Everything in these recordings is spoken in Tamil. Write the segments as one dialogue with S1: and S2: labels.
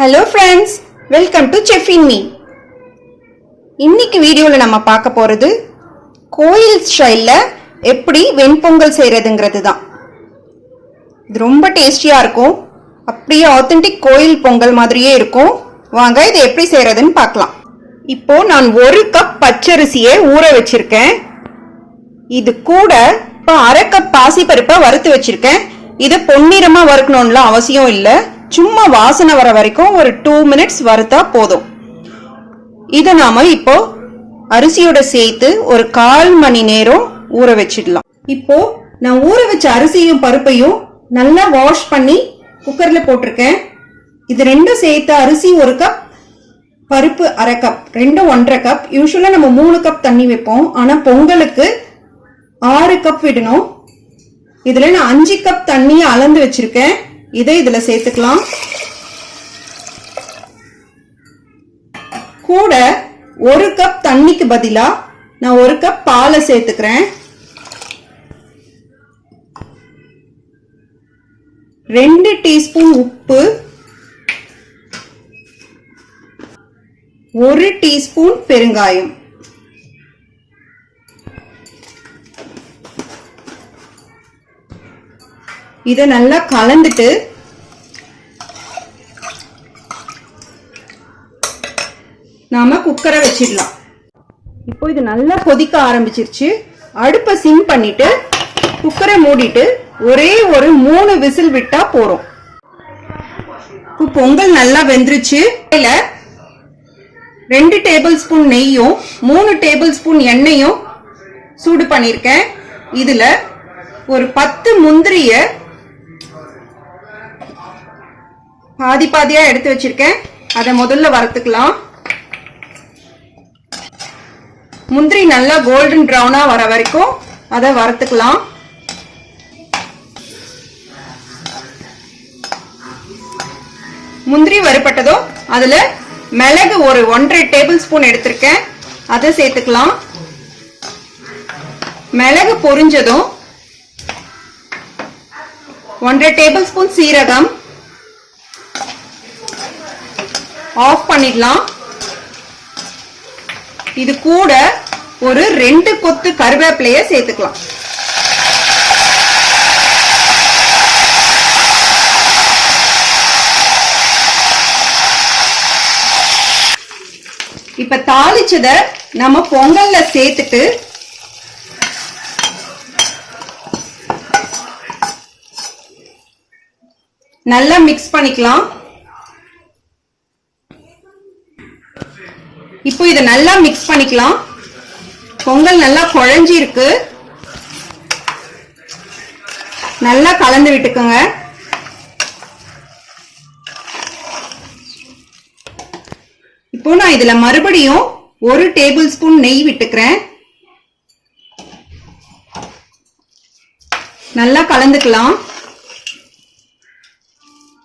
S1: Hello friends, welcome to Chef in Me. இன்னைக்கு வீடியோல நம்ம பார்க்க போறது கோயில் ஸ்டைல்ல எப்படி வெண்பொங்கல் செய்யறதுங்கிறது தான். இது ரொம்ப டேஸ்டியா இருக்கும். அப்படியே ஆத்தென்டிக் கோயில் பொங்கல் மாதிரியே இருக்கும். வாங்க இது எப்படி செய்யறதுன்னு பார்க்கலாம். இப்போ நான் 1 கப் பச்சரிசியை ஊற வச்சிருக்கேன். இது கூட இப்போ 1/2 கப் பாசிப்பருப்பை வறுத்து வச்சிருக்கேன். இது பொன்னிறமா வறுக்கணும்னு அவசியம் இல்லை. சும்மா வாசனை வர வரைக்கும் ஒரு 2 மினிட்ஸ் வறுத்தா போதும். இதை நாம இப்போ அரிசியோட சேர்த்து ஒரு 1/4 மணி நேரம் ஊற வச்சிடலாம். இப்போ நான் ஊற வச்ச அரிசியும் பருப்பையும் நல்லா வாஷ் பண்ணி குக்கர்ல போட்டிருக்கேன். இது ரெண்டும் சேர்த்து அரிசி 1 கப், பருப்பு 1/2 கப், ரெண்டும் 1.5 கப். யூஸ்வலா நம்ம 3 கப் தண்ணி வைப்போம். ஆனா பொங்கலுக்கு 6 கப் விடணும். இதுல நான் 5 கப் தண்ணியை அளந்து வச்சிருக்கேன். இதை இதுல சேர்த்துக்கலாம். கூட 1 கப் தண்ணிக்கு பதிலா நான் 1 கப் பாலை சேர்த்துக்கிறேன். 2 டீஸ்பூன் உப்பு, 1 டீஸ்பூன் பெருங்காயம், இதை நல்லா கலந்துட்டு நாம குக்கரை வச்சிடலாம். இப்போ இது நல்லா கொதிக்க ஆரம்பிச்சிருச்சு. அடுப்பை சிம் பண்ணிட்டு குக்கரை மூடிட்டு ஒரே ஒரு 3 விசில் விட்டா போறோம். இப்போ பொங்கல் நல்லா வெந்துருச்சு. 2 டேபிள் ஸ்பூன் நெய்யும் 3 டேபிள் ஸ்பூன் எண்ணெயும் சூடு பண்ணிருக்கேன். இதுல ஒரு 10 முந்திரிய பாதி பாதியா எடுத்து வச்சிருக்கேன். அதை முதல்ல வறுத்துக்கலாம். முந்திரி நல்லா கோல்டன் ப்ரௌனா வர வரைக்கும் அதை வறுத்துக்கலாம். முந்திரி வறுபட்டதும் அதுல மிளகு ஒரு 1.5 டேபிள் ஸ்பூன் எடுத்திருக்கேன். அதை சேர்த்துக்கலாம். மிளகு பொரிஞ்சதும் 1.5 டேபிள் ஸ்பூன் சீரகம் ஆஃப் பண்ணிடலாம். இது கூட ஒரு 2 கொத்து கருவேப்பிலையை சேர்த்துக்கலாம். இப்ப தாளிச்சத நம்ம பொங்கல்ல சேர்த்துட்டு நல்லா மிக்ஸ் பண்ணிக்கலாம். இப்போ இதை நல்லா மிக்ஸ் பண்ணிக்கலாம். பொங்கல் நல்லா குழஞ்சி இருக்கு. நல்லா கலந்து விட்டுக்கோங்க. இப்போ நான் இதுல மறுபடியும் 1 டேபிள் ஸ்பூன் நெய் விட்டுக்கிறேன். நல்லா கலந்துக்கலாம்.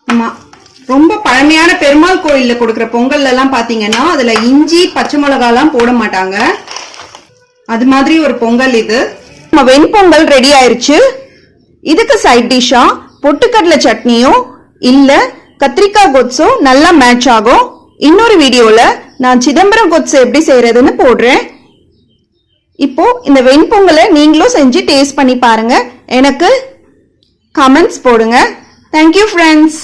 S1: ஆமா, ரொம்ப பழமையான பெருமாள் கோயில்ல கொடுக்கிற பொங்கல் எல்லாம் பாத்தீங்கன்னா அதுல இஞ்சி பச்சை மிளகாலாம் போட மாட்டாங்க. அது மாதிரி ஒரு பொங்கல் இது. நம்ம வெண்பொங்கல் ரெடி ஆயிருச்சு. இதுக்கு சைட் டிஷ்ஷா பொட்டுக்கடலை சட்னியும் இல்ல கத்திரிக்காய் கொத்ஸும் நல்லா மேட்ச் ஆகும். இன்னொரு வீடியோல நான் சிதம்பரம் கொத்ஸ் எப்படி செய்யறதுன்னு போடுறேன். இப்போ இந்த வெண்பொங்கலை நீங்களும் செஞ்சு டேஸ்ட் பண்ணி பாருங்க. எனக்கு கமெண்ட்ஸ் போடுங்க. Thank you friends.